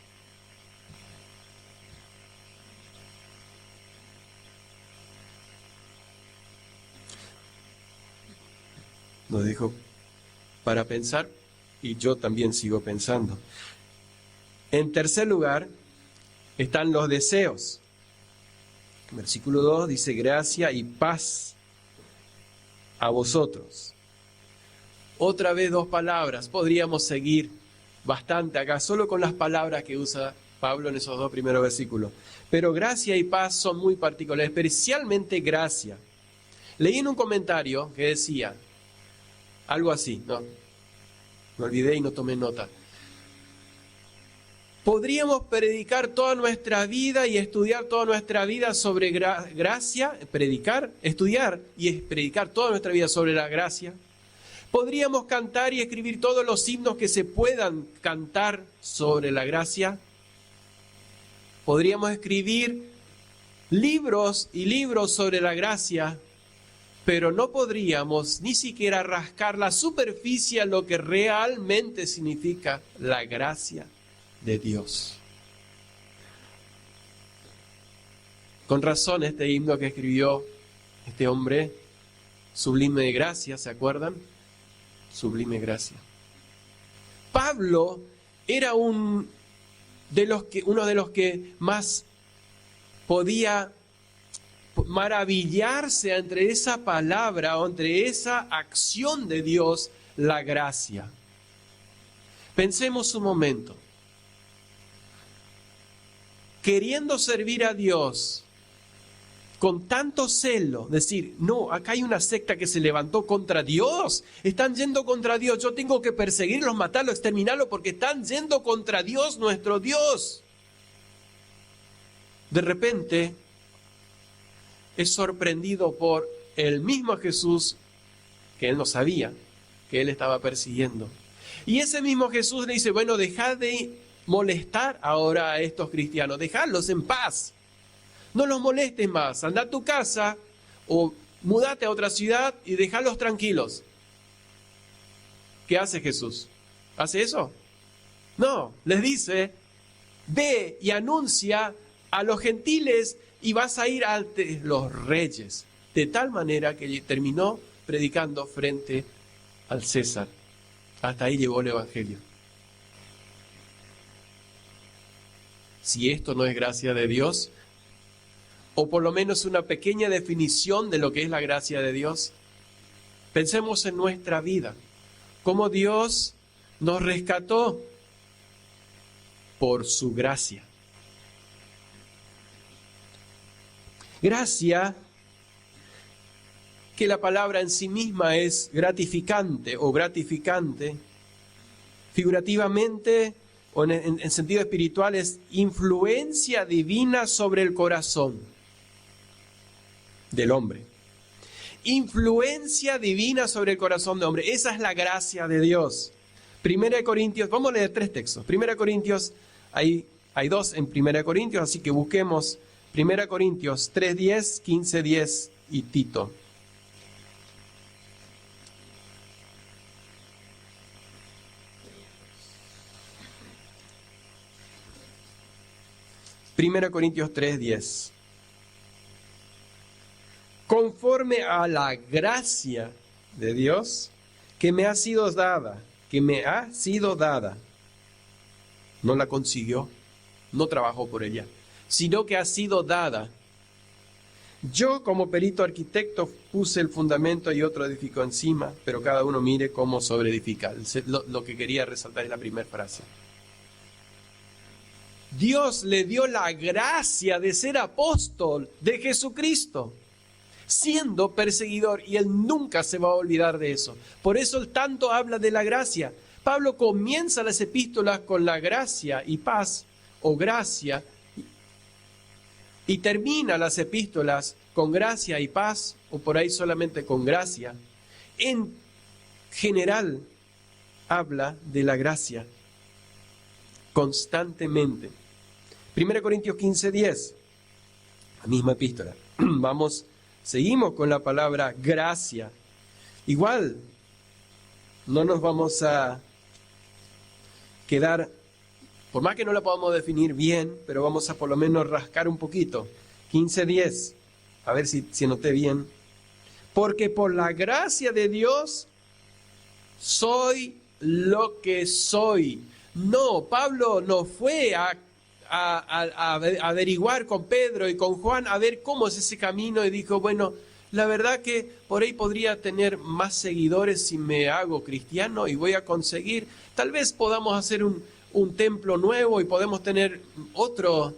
Nos dijo para pensar, y yo también sigo pensando. En tercer lugar están los deseos. Versículo 2 dice: gracia y paz a vosotros. Otra vez dos palabras. Podríamos seguir bastante acá, solo con las palabras que usa Pablo en esos dos primeros versículos. Pero gracia y paz son muy particulares, especialmente gracia. Leí en un comentario que decía algo así, no, me olvidé y no tomé nota. Podríamos predicar toda nuestra vida y estudiar toda nuestra vida sobre gracia, estudiar y predicar toda nuestra vida sobre la gracia. Podríamos cantar y escribir todos los himnos que se puedan cantar sobre la gracia. Podríamos escribir libros y libros sobre la gracia, pero no podríamos ni siquiera rascar la superficie a lo que realmente significa la gracia de Dios. Con razón, este himno que escribió este hombre, Sublime de Gracia, ¿se acuerdan? Sublime Gracia. Pablo era uno de los que más podía maravillarse entre esa palabra o entre esa acción de Dios, la gracia. Pensemos un momento. Queriendo servir a Dios con tanto celo, decir, no, acá hay una secta que se levantó contra Dios, están yendo contra Dios, yo tengo que perseguirlos, matarlos, exterminarlos, porque están yendo contra Dios, nuestro Dios. De repente es sorprendido por el mismo Jesús, que él no sabía, que él estaba persiguiendo. Y ese mismo Jesús le dice, bueno, dejad de molestar ahora a estos cristianos, dejadlos en paz. No los molestes más, anda a tu casa o mudate a otra ciudad y déjalos tranquilos. ¿Qué hace Jesús? ¿Hace eso? No, les dice, ve y anuncia a los gentiles y vas a ir ante los reyes. De tal manera que terminó predicando frente al César. Hasta ahí llegó el Evangelio. Si esto no es gracia de Dios, o por lo menos una pequeña definición de lo que es la gracia de Dios, pensemos en nuestra vida, cómo Dios nos rescató por su gracia. Gracia, que la palabra en sí misma es gratificante o gratificante, figurativamente o en sentido espiritual es influencia divina sobre el corazón del hombre. Influencia divina sobre el corazón del hombre. Esa es la gracia de Dios. 1 Corintios, vamos a leer 3 textos. 1 Corintios, hay 2 en 1 Corintios, así que busquemos 1 Corintios 3:10, 15:10 y Tito. Primera Corintios 3:10. Conforme a la gracia de Dios que me ha sido dada, no la consiguió, no trabajó por ella, sino que ha sido dada. Yo como perito arquitecto puse el fundamento y otro edificó encima, pero cada uno mire cómo sobreedifica. Lo que quería resaltar es la primera frase. Dios le dio la gracia de ser apóstol de Jesucristo, siendo perseguidor, y él nunca se va a olvidar de eso. Por eso él tanto habla de la gracia. Pablo comienza las epístolas con la gracia y paz, o gracia, y termina las epístolas con gracia y paz, o por ahí solamente con gracia. En general habla de la gracia constantemente. 1 Corintios 15:10, la misma epístola. Seguimos con la palabra gracia. Igual, no nos vamos a quedar, por más que no la podamos definir bien, pero vamos a por lo menos rascar un poquito. 15:10, a ver si anoté bien. Porque por la gracia de Dios soy lo que soy. No, Pablo no fue a averiguar con Pedro y con Juan a ver cómo es ese camino y dijo, bueno, la verdad que por ahí podría tener más seguidores si me hago cristiano y voy a conseguir, tal vez podamos hacer un templo nuevo y podemos tener otro,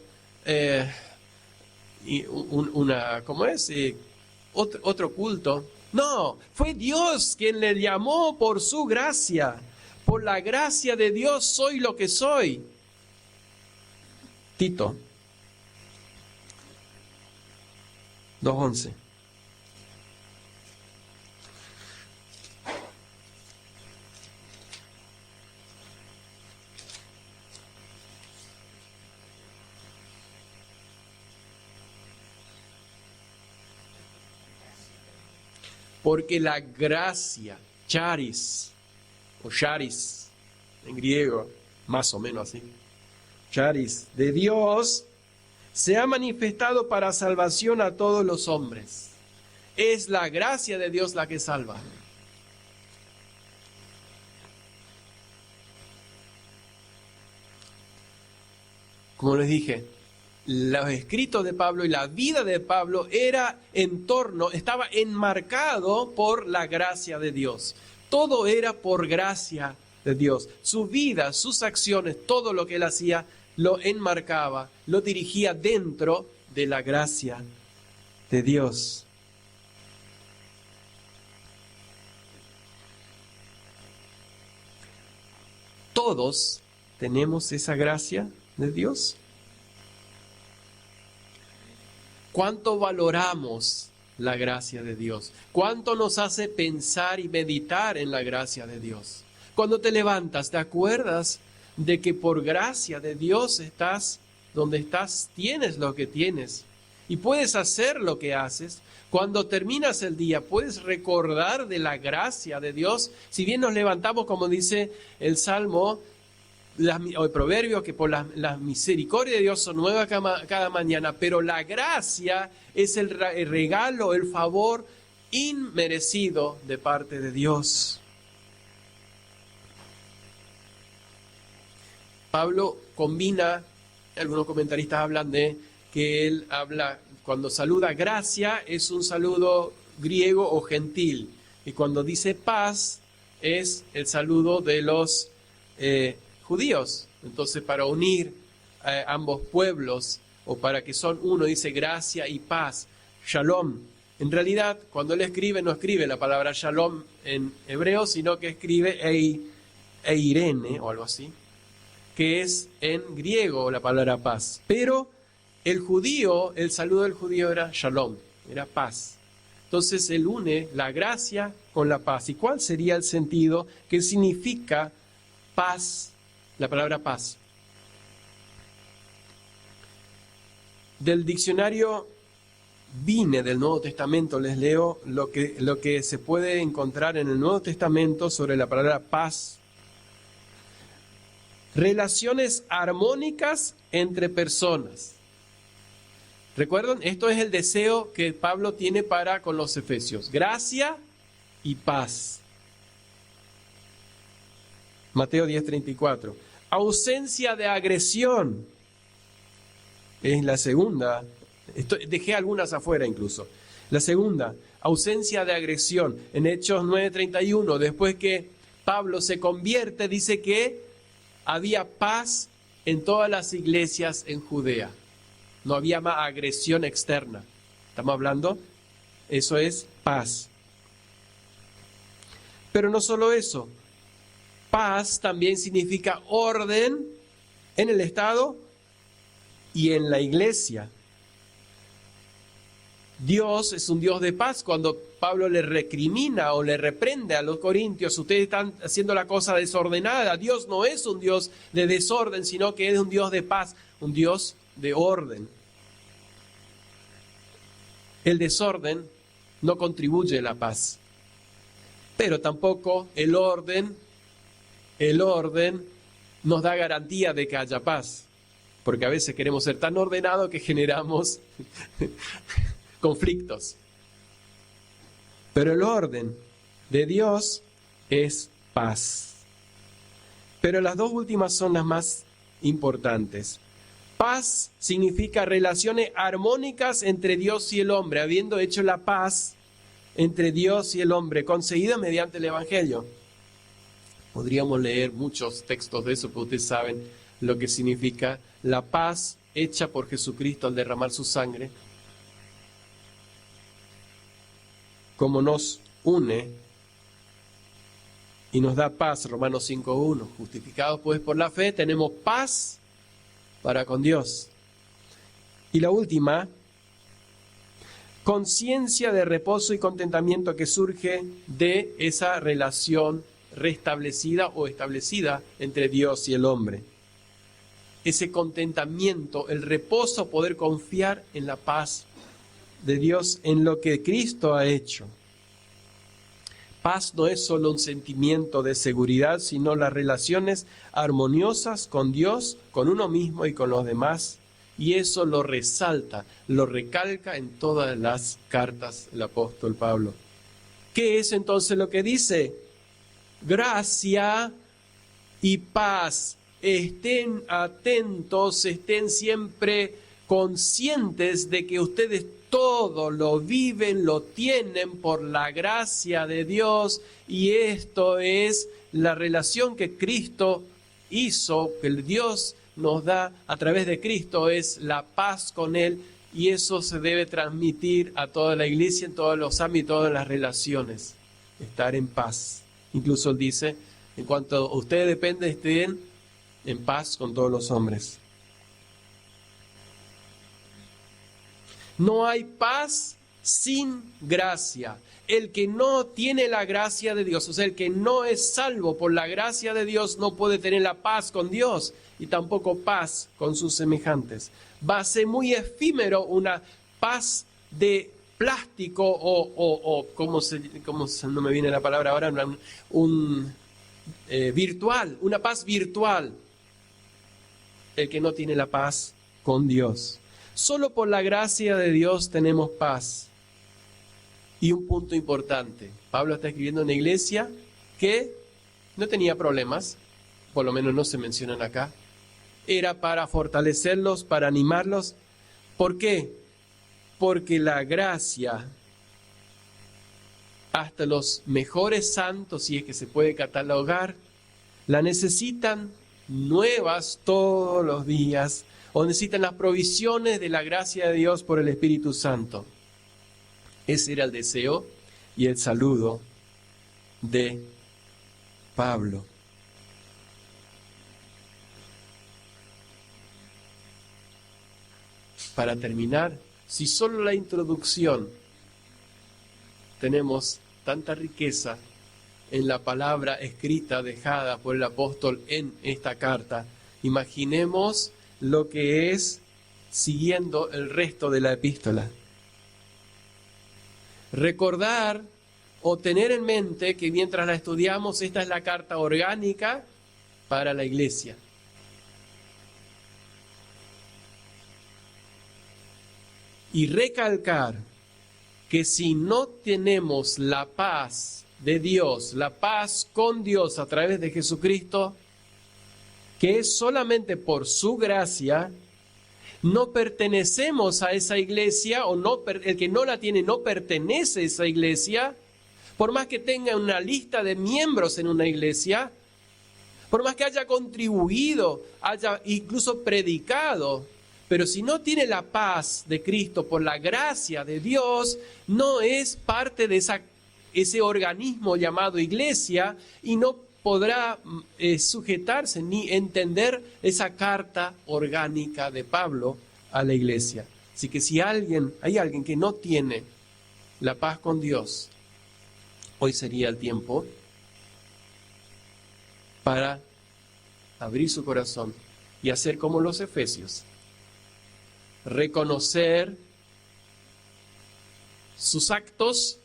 otro culto. No, fue Dios quien le llamó por su gracia. Por la gracia de Dios soy lo que soy. Tito 2:11. Porque la gracia, charis, o charis, en griego, más o menos así, charis, de Dios, se ha manifestado para salvación a todos los hombres. Es la gracia de Dios la que salva. Como les dije, los escritos de Pablo y la vida de Pablo estaba enmarcado por la gracia de Dios. Todo era por gracia de Dios. Su vida, sus acciones, todo lo que él hacía, lo enmarcaba, lo dirigía dentro de la gracia de Dios. Todos tenemos esa gracia de Dios. ¿Cuánto valoramos la gracia de Dios? ¿Cuánto nos hace pensar y meditar en la gracia de Dios? Cuando te levantas, ¿te acuerdas de que por gracia de Dios estás donde estás, tienes lo que tienes y puedes hacer lo que haces? Cuando terminas el día, puedes recordar de la gracia de Dios. Si bien nos levantamos, como dice el Salmo, o el proverbio, que por la misericordia de Dios son nuevas cada mañana, pero la gracia es el regalo, el favor inmerecido de parte de Dios. Pablo combina, algunos comentaristas hablan de que él habla, cuando saluda gracia, es un saludo griego o gentil, y cuando dice paz, es el saludo de los judíos. Entonces, para unir ambos pueblos, o para que son uno, dice gracia y paz, shalom. En realidad, cuando él escribe, no escribe la palabra shalom en hebreo, sino que escribe eirene, o algo así, que es en griego la palabra paz. Pero el saludo del judío era shalom, era paz. Entonces él une la gracia con la paz. ¿Y cuál sería el sentido? ¿Qué significa paz? La palabra paz. Del diccionario Vine del Nuevo Testamento les leo lo que se puede encontrar en el Nuevo Testamento sobre la palabra paz. Relaciones armónicas entre personas. ¿Recuerdan? Esto es el deseo que Pablo tiene para con los efesios. Gracia y paz. Mateo 10:34. Ausencia de agresión. Es la segunda. Dejé algunas afuera incluso. La segunda, ausencia de agresión. En Hechos 9:31, después que Pablo se convierte, dice que había paz en todas las iglesias en Judea. No había más agresión externa. ¿Estamos hablando? Eso es paz. Pero no solo eso. Paz también significa orden en el Estado y en la iglesia. Dios es un Dios de paz. Cuando Pablo le recrimina o le reprende a los corintios, ustedes están haciendo la cosa desordenada. Dios no es un Dios de desorden, sino que es un Dios de paz, un Dios de orden. El desorden no contribuye a la paz, pero tampoco el orden nos da garantía de que haya paz, porque a veces queremos ser tan ordenados que generamos conflictos. Pero el orden de Dios es paz. Pero las dos últimas son las más importantes. Paz significa relaciones armónicas entre Dios y el hombre, habiendo hecho la paz entre Dios y el hombre, conseguida mediante el Evangelio. Podríamos leer muchos textos de eso, pero ustedes saben lo que significa la paz hecha por Jesucristo al derramar su sangre, como nos une y nos da paz. Romanos 5:1. Justificados pues por la fe, tenemos paz para con Dios. Y la última, conciencia de reposo y contentamiento que surge de esa relación restablecida o establecida entre Dios y el hombre. Ese contentamiento, el reposo, poder confiar en la paz de Dios, en lo que Cristo ha hecho. Paz no es solo un sentimiento de seguridad, sino las relaciones armoniosas con Dios, con uno mismo y con los demás. Y eso lo resalta, lo recalca en todas las cartas el apóstol Pablo. ¿Qué es entonces lo que dice? Gracia y paz. Estén atentos, estén siempre conscientes de que ustedes todo lo viven, lo tienen por la gracia de Dios, y esto es la relación que Cristo hizo, que el Dios nos da a través de Cristo, es la paz con Él, y eso se debe transmitir a toda la iglesia en todos los ámbitos, todas las relaciones, estar en paz. Incluso Él dice, en cuanto a ustedes dependen, estén en paz con todos los hombres. No hay paz sin gracia. El que no tiene la gracia de Dios, o sea, el que no es salvo por la gracia de Dios, no puede tener la paz con Dios y tampoco paz con sus semejantes. Va a ser muy efímero una paz de plástico o no me viene la palabra ahora, virtual, una paz virtual. el que no tiene la paz con Dios. Solo por la gracia de Dios tenemos paz. Y un punto importante, Pablo está escribiendo en una iglesia que no tenía problemas, por lo menos no se mencionan acá. Era para fortalecerlos, para animarlos. ¿Por qué? Porque la gracia, hasta los mejores santos, si es que se puede catalogar, la necesitan nuevas todos los días, o necesitan las provisiones de la gracia de Dios por el Espíritu Santo. Ese era el deseo y el saludo de Pablo. Para terminar, si solo la introducción tenemos tanta riqueza en la palabra escrita dejada por el apóstol en esta carta, imaginemos lo que es siguiendo el resto de la epístola. Recordar o tener en mente que mientras la estudiamos, esta es la carta orgánica para la iglesia. Y recalcar que si no tenemos la paz de Dios, la paz con Dios a través de Jesucristo, que es solamente por su gracia, no pertenecemos a esa iglesia, o no, el que no la tiene no pertenece a esa iglesia, por más que tenga una lista de miembros en una iglesia, por más que haya contribuido, haya incluso predicado, pero si no tiene la paz de Cristo por la gracia de Dios, no es parte de ese organismo llamado iglesia y no podrá sujetarse ni entender esa carta orgánica de Pablo a la iglesia. Así que si hay alguien que no tiene la paz con Dios, hoy sería el tiempo para abrir su corazón y hacer como los efesios, reconocer sus actos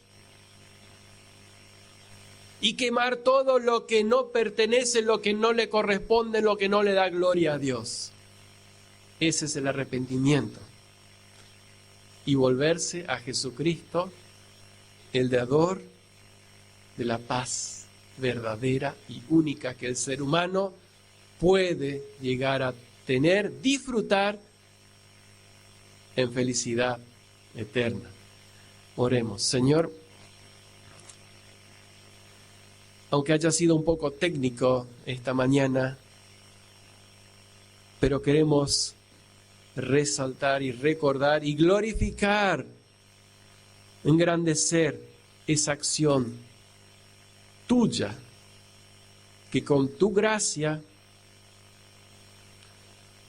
y quemar todo lo que no pertenece, lo que no le corresponde, lo que no le da gloria a Dios. Ese es el arrepentimiento. Y volverse a Jesucristo, el dador de la paz verdadera y única que el ser humano puede llegar a tener, disfrutar en felicidad eterna. Oremos. Señor, aunque haya sido un poco técnico esta mañana, pero queremos resaltar y recordar y glorificar, engrandecer esa acción tuya, que con tu gracia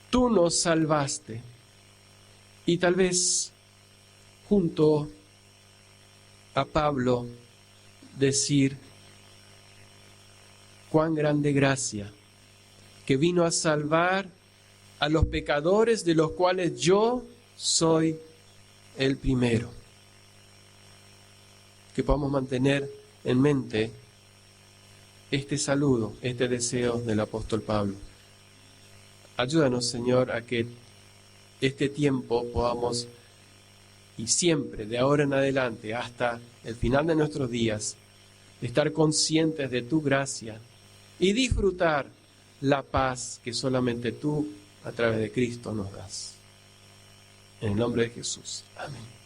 tú nos salvaste. Y tal vez junto a Pablo decir: cuán grande gracia, que vino a salvar a los pecadores, de los cuales yo soy el primero. Que podamos mantener en mente este saludo, este deseo del apóstol Pablo. Ayúdanos, Señor, a que este tiempo podamos, y siempre, de ahora en adelante, hasta el final de nuestros días, estar conscientes de tu gracia y disfrutar la paz que solamente tú, a través de Cristo, nos das. En el nombre de Jesús. Amén.